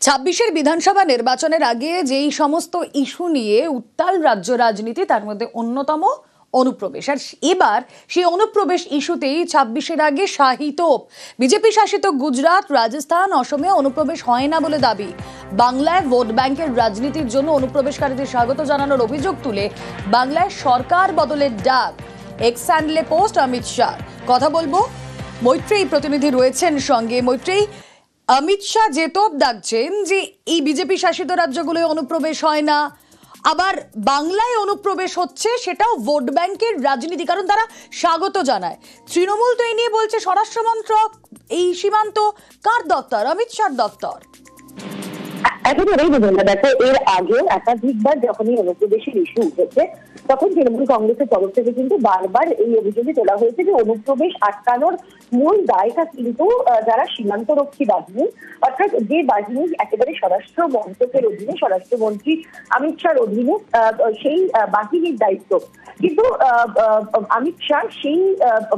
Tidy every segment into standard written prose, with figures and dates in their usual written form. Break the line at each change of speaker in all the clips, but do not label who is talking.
ছাব্বিশের বিধানসভা নির্বাচনের আগে যেই সমস্ত ইস্যু নিয়ে উত্তাল রাজ্য রাজনীতি তার মধ্যে অন্যতম অনুপ্রবেশ। আর এবার সেই অনুপ্রবেশ ইস্যুতেই ২৬-এর আগে শাহী তোপ। বিজেপি শাসিত গুজরাট, রাজস্থান, অসমে অনুপ্রবেশ হয় না বলে দাবি। বাংলায় ভোট ব্যাংকের রাজনীতির জন্য অনুপ্রবেশকারীদের স্বাগত জানানোর অভিযোগ তুলে বাংলায় সরকার বদলের ডাক। এক্স হ্যান্ডলে পোস্ট অমিত শাহ। কথা বলবো, মৈত্রেয়ী প্রতিনিধি রয়েছেন সঙ্গে। মৈত্রেয়ী, অমিত শাহ যে তোপ ডাকছেন যে এই বিজেপি শাসিত রাজ্যগুলোয় অনুপ্রবেশ হয় না, আবার বাংলায় অনুপ্রবেশ হচ্ছে, সেটাও ভোট ব্যাংকের রাজনীতি, কারণ তারা স্বাগত জানায়। তৃণমূল তো এই নিয়ে বলছে স্বরাষ্ট্র মন্ত্রক, এই সীমান্ত কার দপ্তর? অমিত শাহর দপ্তর।
একেবারেই বুঝলাম। দেখো, এর আগে একাধিকবার যখনই অনুপ্রবেশের ইস্যু উঠেছে তখন তৃণমূল কংগ্রেসের তরফ থেকে কিন্তু বারবার এই অভিযোগে তোলা হয়েছে যে অনুপ্রবেশ আটকানোর মূল দায়টা কিন্তু যারা সীমান্তরক্ষী বাহিনী, অর্থাৎ যে বাহিনী একেবারে স্বরাষ্ট্র মন্ত্রকের অধীনে, স্বরাষ্ট্রমন্ত্রী অমিত শাহর অধীনে, সেই বাহিনীর দায়িত্ব। কিন্তু অমিত শাহ সেই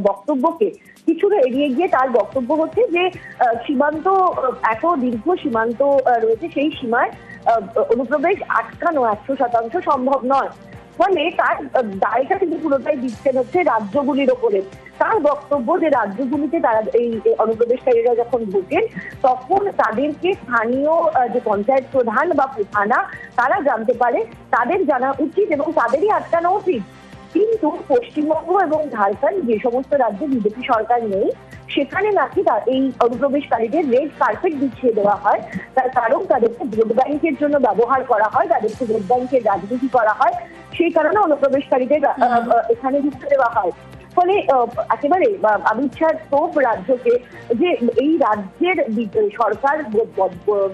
বক্তব্যকে কিছুটা এড়িয়ে গিয়ে তার বক্তব্য হচ্ছে যে সীমান্ত, এত দীর্ঘ সীমান্ত রয়েছে, সেই সীমায় অনুপ্রবেশ আটকানো ১০০% সম্ভব নয়। ফলে তার দায়টা কিন্তু পুরোটাই দিচ্ছেন হচ্ছে রাজ্যগুলির ওপরে। তার বক্তব্য যে রাজ্যগুলিতে তারা এই অনুপ্রবেশকারীরা যখন ঢোকেন তখন তাদেরকে স্থানীয় যে পঞ্চায়েত প্রধান বা থানা তারা জানতে পারে, তাদের জানা উচিত এবং তাদেরই আটকানো উচিত। কিন্তু পশ্চিমবঙ্গ এবং ঝাড়খণ্ড, যে সমস্ত রাজ্যে বিজেপি সরকার নেই, সেখানে নাকি এই অনুপ্রবেশকারীদের রেড কার্পেট বিছিয়ে দেওয়া হয়। তার কারণ তাদেরকে ভোট ব্যাংকের জন্য ব্যবহার করা হয়, তাদেরকে ভোট ব্যাংকের রাজনীতি করা হয়, সেই কারণে অনুপ্রবেশকারীদের এখানে ঢুকতে দেওয়া হয়। ফলে একেবারে অমিত শাহ তোপ রাজ্যকে যে এই রাজ্যের সরকার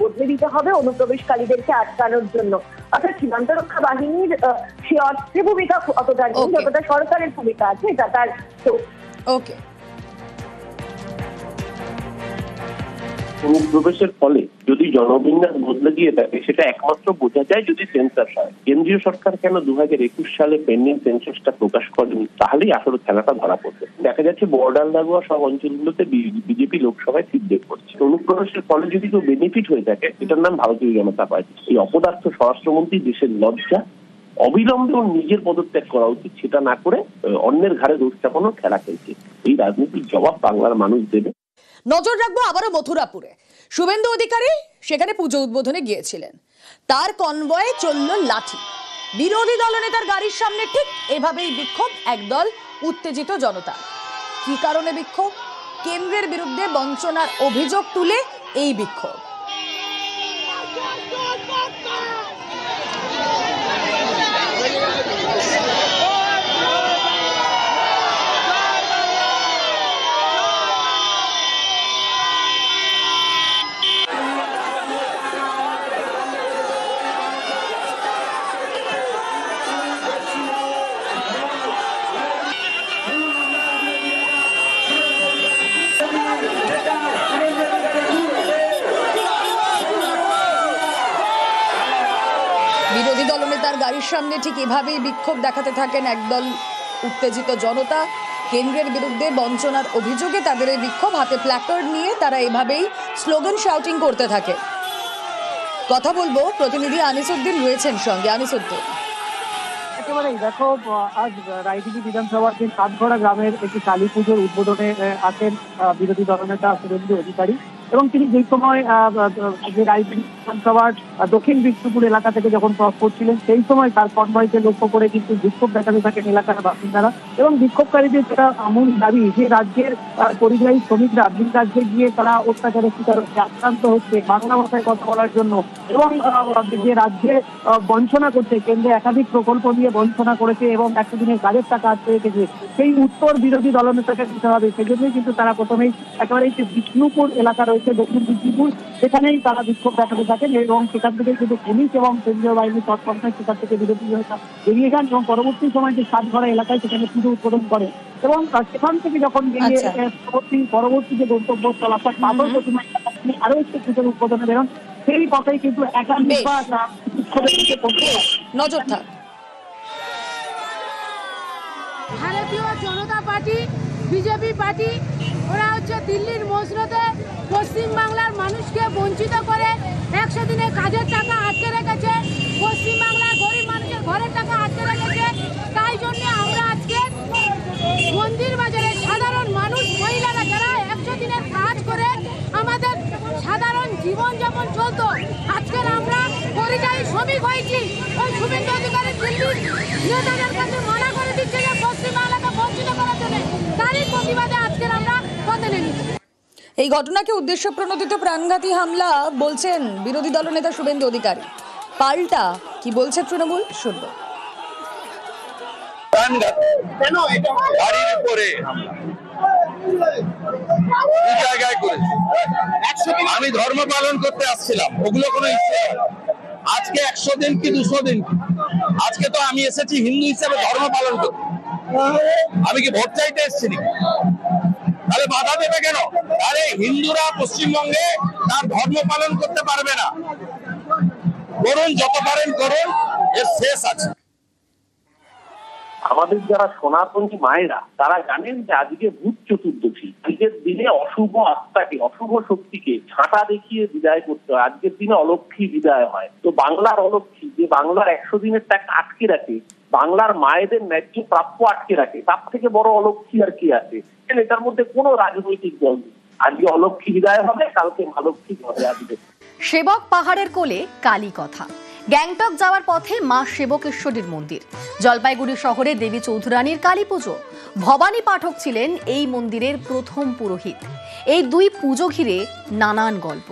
বদলে দিতে হবে অনুপ্রবেশকারীদেরকে আটকানোর জন্য, অর্থাৎ সীমান্ত রক্ষা বাহিনীর সে অর্থে ভূমিকা অতটা নেই যতটা সরকারের ভূমিকা আছে, এটা তার তোপ।
ওকে।
অনুপ্রবেশের ফলে যদি জনবিন্যাস বদলে গিয়ে থাকে সেটা একমাত্র বোঝা যায় যদি সেন্সাস হয়। কেন্দ্রীয় সরকার কেন 2021 সালে পেন্ডিং সেন্সাসটা প্রকাশ করেনি, তাহলেই আসলে খেলাটা ধরা পড়বে। দেখা যাচ্ছে বর্ডার লাগোয়া সব অঞ্চলগুলোতে বিজেপি লোকসভায় সিট বের করছে। অনুপ্রবেশের ফলে যদি কেউ বেনিফিট হয়ে থাকে, এটার নাম ভারতীয় জনতা পার্টি। এই অপদার্থ স্বরাষ্ট্রমন্ত্রী দেশের লজ্জা, অবিলম্বে ওর নিজের পদত্যাগ করা উচিত। সেটা না করে অন্যের ঘাড়ে দোষ চাপানোর খেলা খেলছে। এই রাজনীতির জবাব বাংলার মানুষ দেবে।
নজর রাখবো আবারও মথুরাপুরে। শুভেন্দু অধিকারী সেখানে পুজো উদ্বোধনে গিয়েছিলেন, তার কনভয়ে চলল লাঠি। বিরোধী দলনেতার গাড়ির সামনে ঠিক এভাবেই বিক্ষোভ একদল উত্তেজিত জনতা। কি কারণে বিক্ষোভ? কেন্দ্রের বিরুদ্ধে বঞ্চনার অভিযোগ তুলে এই বিক্ষোভ। বিরোধী দলনেতার গাড়ির সামনে ঠিক এভাবেই বিক্ষোভ দেখাতে থাকেন একদল উত্তেজিত জনতা। কেন্দ্রের বিরুদ্ধে বঞ্চনার অভিযোগে তাদের এই বিক্ষোভ, হাতে প্ল্যাকার্ড নিয়ে তারা এভাবেই স্লোগান শাউটিং করতে থাকে। কথা বলবো, প্রতিনিধি আনিসুদ্দিন রয়েছেন সঙ্গে। আনিসুদ্দিন,
একেবারেই দেখো, আজ রায়দিঘি বিধানসভার যে সাতঘড়া গ্রামের একটি কালী পুজোর উদ্বোধনে আছেন বিরোধী দলনেতা শুভেন্দু অধিকারী, এবং তিনি যেই সময় যে রায়দিঘি বিধানসভার দক্ষিণ বিষ্ণুপুর এলাকা থেকে যখন ক্রস করছিলেন সেই সময় তার কনভয়কে লক্ষ্য করে কিন্তু বিক্ষোভ দেখাতে থাকেন এলাকার বাসিন্দারা। এবং বিক্ষোভকারীদের যেটা মূল দাবি যে রাজ্যের পরিযায়ী শ্রমিকরা ভিন রাজ্যে গিয়ে তারা অত্যাচারের শিকার হচ্ছে, আক্রান্ত হচ্ছে বাংলা ভাষায় কথা বলার জন্য, এবং যে রাজ্যে বঞ্চনা করছে, কেন্দ্রে একাধিক প্রকল্প নিয়ে বঞ্চনা করেছে এবং 100 দিনের কাজের টাকা আটকে রেখেছে, সেই উত্তর বিরোধী দলনেতাকে দিতে হবে। সেজন্যই কিন্তু তারা প্রথমেই একেবারে যে বিষ্ণুপুর এলাকা রয়েছে, দক্ষিণ বিষ্ণুপুর, সেখানেই তারা বিক্ষোভ দেখাতে থাকেন। এবং সেখান থেকে কিন্তু পুলিশ এবং কেন্দ্রীয় বাহিনীর তৎপরতায় সেখান থেকে বিরোধী বেরিয়ে যান এবং পরবর্তী সময় যে সাতঘড়া এলাকায় সেখানে পুজো উদ্বোধন করে। এবং সেখান থেকে যখন বেরিয়ে পরবর্তী যে গন্তব্য অর্থাৎ পাথর প্রতিমা আরো একটি পুজোর উদ্বোধনে বেরোন, সেই পথেই কিন্তু একাধিকবার
নজর থাক।
ভারতীয় জনতা পার্টি, বিজেপি পার্টি, ওরা হচ্ছে দিল্লির মসনদে পশ্চিমবাংলার মানুষকে বঞ্চিত করে 100 শ্রমিক হয়েছি, ওই শুভেন্দু অধিকারী দিল্লির নেতাদের কাছে মানা করে দিচ্ছে যে পশ্চিমবাংলাকে বঞ্চিত করার জন্য, তারই প্রতিবাদে আজকের আমরা বন্ধে নেমেছি।
এই ঘটনাকে উদ্দেশ্য প্রণোদিত প্রাণঘাতী হামলা বলছেন বিরোধী দলনেতা শুভেন্দু অধিকারী। পাল্টা কি বলছে তৃণমূল, শুনব।
কেন এটা গাড়ির উপরে জায়গায় করেছে? আমি ধর্ম পালন করতে আসছিলাম, ওগুলো কোনো ইচ্ছে আজকে 100 দিন কি 200 দিন, আজকে তো আমি এসেছি হিন্দু হিসেবে ধর্ম পালন করতে। আমি কি ভোট চাইতে এসেছি? তাহলে বাধা দেবে কেন? আরে হিন্দুরা পশ্চিমবঙ্গে তার ধর্ম পালন করতে পারবে না। করুন, যত পারেন করুন, এর শেষ আছে।
আমাদের যারা সনাতনী মায়েরা তারা জানেন যে আজকে ভূত চতুর্দশী, আজকের দিনে অশুভ আত্মাকে, অশুভ শক্তিকে ছাঁটা দেখিয়ে বিদায় করতে হয়। আজকের দিনে অলক্ষী বিদায় হয়। তো বাংলার অলক্ষী যে বাংলার 100 দিনের টাকা আটকে রাখে, বাংলার মায়েদের ন্যায্য প্রাপ্য আটকে রাখে, তার থেকে বড় অলক্ষী আর কি আছে? এটার মধ্যে কোনো রাজনৈতিক দল নেই। আজকে অলক্ষী বিদায় হবে, কালকে মা লক্ষ্মী ঘরে আসবে।
সেবক পাহাড়ের কোলে কালী কথা। গ্যাংটক যাওয়ার পথে মা সেবকেশ্বরীর মন্দির। জলপাইগুড়ি শহরে দেবী চৌধুরানীর কালী পুজো। ভবানী পাঠক ছিলেন এই মন্দিরের প্রথম পুরোহিত। এই দুই পুজো ঘিরে নানান গল্প।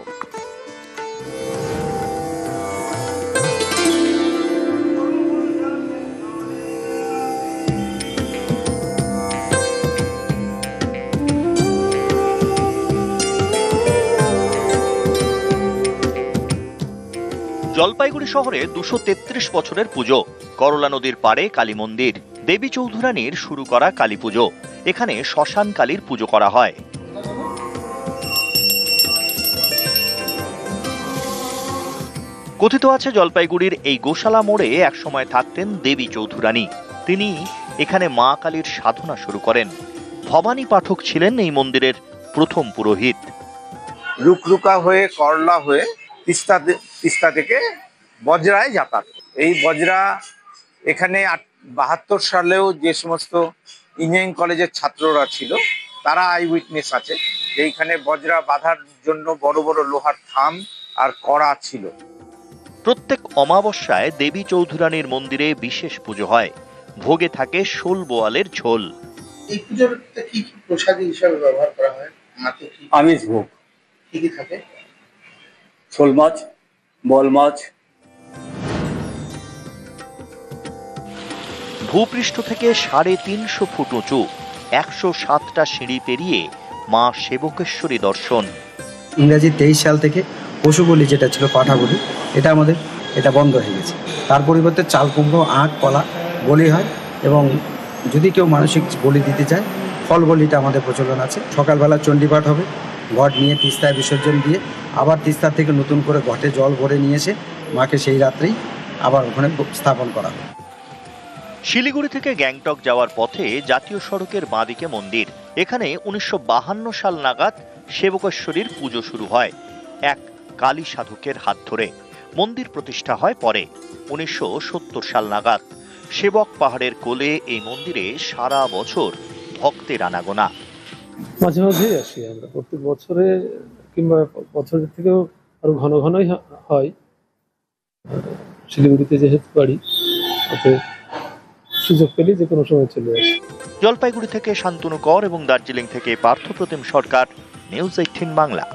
জলপাইগুড়ি শহরে 233 বছরের পুজো। করলা নদীর পাড়ে কালী মন্দির। দেবী চৌধুরানীর শুরু করা কালী পুজো। এখানে শ্মশান কালীর পুজো করা হয়। কথিত আছে জলপাইগুড়ির এই গোশালা মোড়ে একসময় থাকতেন দেবী চৌধুরানী। তিনি এখানে মা কালীর সাধনা শুরু করেন। ভবানী পাঠক ছিলেন এই মন্দিরের প্রথম পুরোহিত।
রুকরুকা হয়ে করলা হয়ে তিস্তা থেকে বজরায় যাতায়াত। এই বজরা এখানে 72 সালেও যে সমস্ত ইঞ্জিনিয়ারিং কলেজের ছাত্ররা ছিল তারা আই উইটনেস আছে যে এইখানে বজরা বাঁধার জন্য বড় বড় লোহার থাম আর কড়া ছিল।
প্রত্যেক অমাবস্যায় দেবী চৌধুরানীর মন্দিরে বিশেষ পুজো হয়। ভোগে থাকে শোল বোয়ালের ঝোল।
এই পুজোর কি প্রসাদী হিসাবে ব্যবহার করা হয়?
আমিষ ভোগ।
কি কি থাকে?
শোল মাছ, বল মাছ।
ভূপৃষ্ঠ থেকে 350 ফুট উঁচু 107টা সিঁড়ি পেরিয়ে মা সেবকেশ্বরী দর্শন।
ইংরাজি 23 সাল থেকে পশুবলি যেটা ছিল পাঠাবলি, এটা বন্ধ হয়ে গেছে। তার পরিবর্তে চাল কুমড়ো, আখ, কলা বলি হয় এবং যদি কেউ মানসিক বলি দিতে চায় ফল বলিটা আমাদের প্রচলন আছে। সকালবেলা চণ্ডীপাঠ হবে, ঘট নিয়ে তিস্তায় বিসর্জন দিয়ে আবার তিস্তা থেকে নতুন করে ঘটে জল ভরে নিয়ে এসে মাকে সেই রাত্রেই আবার ওখানে স্থাপন করা হয়।
শিলিগুড়ি থেকে গ্যাংটক যাওয়ার পথে জাতীয় সড়কের বাঁদিকে মন্দির। এখানে 1952 সাল নাগাদ সেবকেশ্বরীর পুজো শুরু হয় এক কালী সাধকের হাত ধরে। মন্দির প্রতিষ্ঠা হয় পরে 1970 সাল নাগাদ। সেবক পাহাড়ের কোলে এই মন্দিরে সারা বছর ভক্তের আনাগোনা।
মাঝে মাঝেই আসি আমরা, প্রত্যেক বছরে কিংবা বছরের থেকেও আরো ঘন ঘনই হয়। শিলিগুড়িতে যেহেতু বাড়ি, সুযোগ পেলে যে কোনো সময় চলে আসে।
জলপাইগুড়ি থেকে শান্তনু কর এবং দার্জিলিং থেকে পার্থপ্রতিম সরকার, নিউজ 18 বাংলা।